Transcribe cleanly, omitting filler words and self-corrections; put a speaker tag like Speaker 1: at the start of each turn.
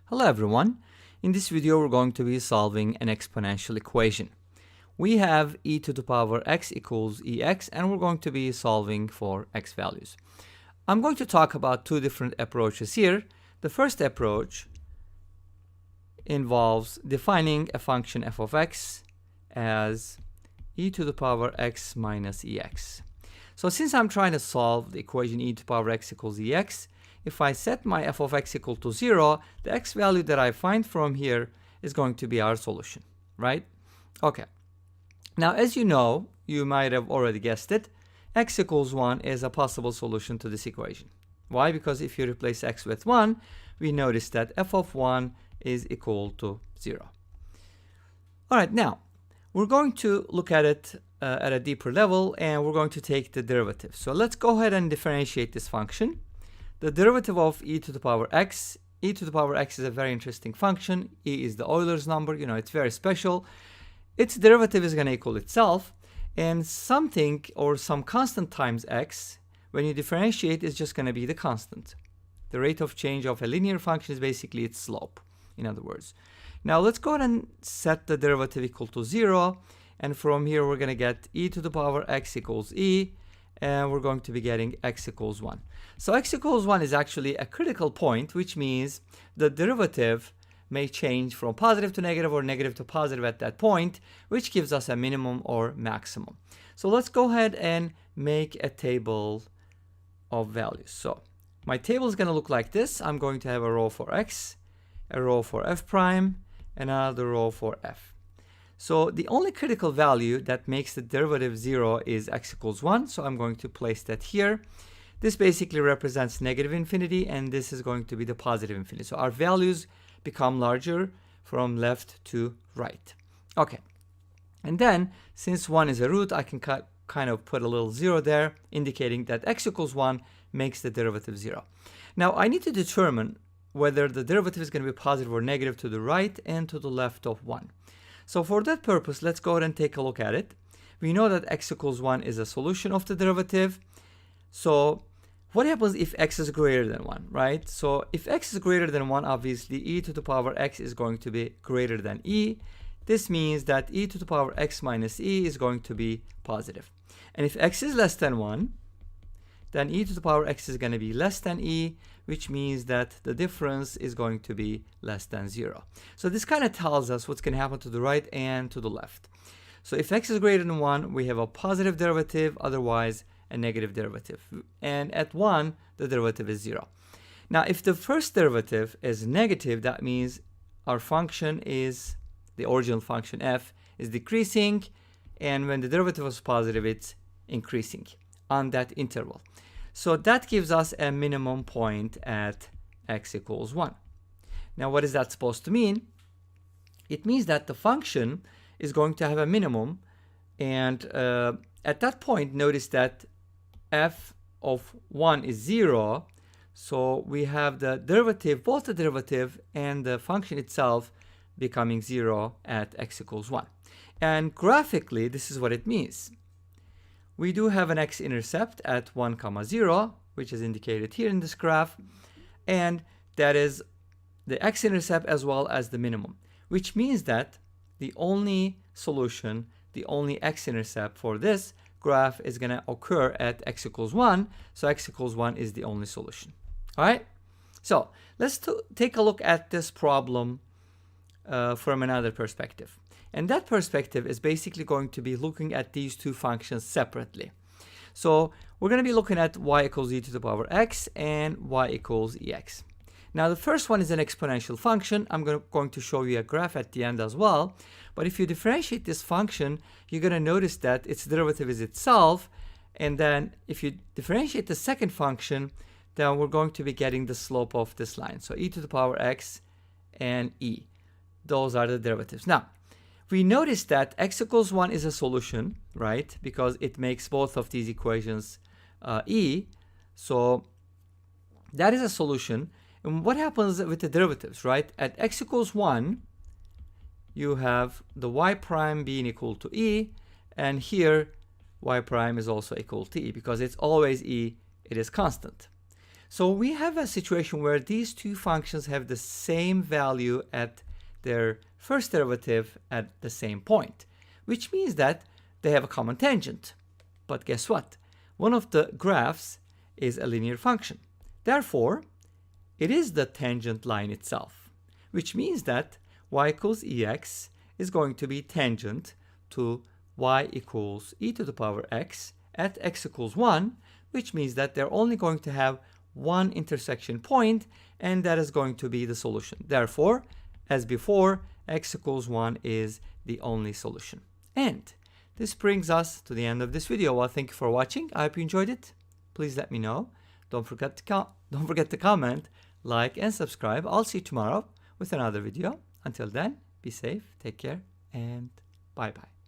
Speaker 1: Hello everyone. In this video we're going to be solving an exponential equation. We have e to the power x equals ex and we're going to be solving for x values. I'm going to talk about two different approaches here. The first approach involves defining a function f of x as e to the power x minus ex. So since I'm trying to solve the equation e to the power x equals ex, if I set my f of x equal to 0, the x value that I find from here is going to be our solution, right? Okay. Now, as you know, you might have already guessed it, x equals 1 is a possible solution to this equation. Why? Because if you replace x with 1, we notice that f of 1 is equal to 0. All right, now, we're going to look at it at a deeper level, and we're going to take the derivative. So let's go ahead and differentiate this function. The derivative of e to the power x. E to the power x is a very interesting function. E is the Euler's number, it's very special. Its derivative is going to equal itself, and something or some constant times x, when you differentiate, is just going to be the constant. The rate of change of a linear function is basically its slope, in other words. Now let's go ahead and set the derivative equal to 0, and from here we're going to get e to the power x equals e, and we're going to be getting x equals 1. So x equals 1 is actually a critical point, which means the derivative may change from positive to negative or negative to positive at that point, which gives us a minimum or maximum. So let's go ahead and make a table of values. So my table is going to look like this. I'm going to have a row for x, a row for f prime, and another row for f. So the only critical value that makes the derivative 0 is x equals 1. So I'm going to place that here. This basically represents negative infinity, and this is going to be the positive infinity. So our values become larger from left to right. Okay. And then, since 1 is a root, I can kind of put a little 0 there, indicating that x equals 1 makes the derivative 0. Now, I need to determine whether the derivative is going to be positive or negative to the right and to the left of 1. So for that purpose, let's go ahead and take a look at it. We know that x equals 1 is a solution of the derivative. So what happens if x is greater than 1, right? So if x is greater than 1, obviously e to the power x is going to be greater than e. This means that e to the power x minus e is going to be positive. And if x is less than 1, then e to the power x is going to be less than e, which means that the difference is going to be less than 0. So this kind of tells us what's going to happen to the right and to the left. So if x is greater than 1, we have a positive derivative, otherwise a negative derivative. And at 1, the derivative is 0. Now, if the first derivative is negative, that means our function is, the original function f, is decreasing, and when the derivative was positive, it's increasing on that interval. So that gives us a minimum point at x equals 1. Now, what is that supposed to mean? It means that the function is going to have a minimum, and at that point, notice that f of 1 is 0, so we have the derivative, both the derivative and the function itself becoming 0 at x equals 1. And graphically, this is what it means. We do have an x-intercept at 1, 0, which is indicated here in this graph, and that is the x-intercept as well as the minimum, which means that the only solution, the only x-intercept for this graph is going to occur at x equals 1, so x equals 1 is the only solution. All right? So let's take a look at this problem from another perspective. And that perspective is basically going to be looking at these two functions separately. So we're going to be looking at y equals e to the power x and y equals ex. Now the first one is an exponential function. I'm going to show you a graph at the end as well. But if you differentiate this function, you're going to notice that its derivative is itself. And then if you differentiate the second function, then we're going to be getting the slope of this line. So e to the power x and e. Those are the derivatives. Now, we notice that x equals 1 is a solution, right? Because it makes both of these equations e. So that is a solution. And what happens with the derivatives, right? At x equals 1, you have the y prime being equal to e. And here, y prime is also equal to e because it's always e. It is constant. So we have a situation where these two functions have the same value at their first derivative at the same point, which means that they have a common tangent. But guess what? One of the graphs is a linear function. Therefore, it is the tangent line itself, which means that y equals ex is going to be tangent to y equals e to the power x at x equals 1, which means that they're only going to have one intersection point, and that is going to be the solution. Therefore, as before, x equals 1 is the only solution. And this brings us to the end of this video. Well, thank you for watching. I hope you enjoyed it. Please let me know. Don't forget to comment, like, and subscribe. I'll see you tomorrow with another video. Until then, be safe, take care, and bye-bye.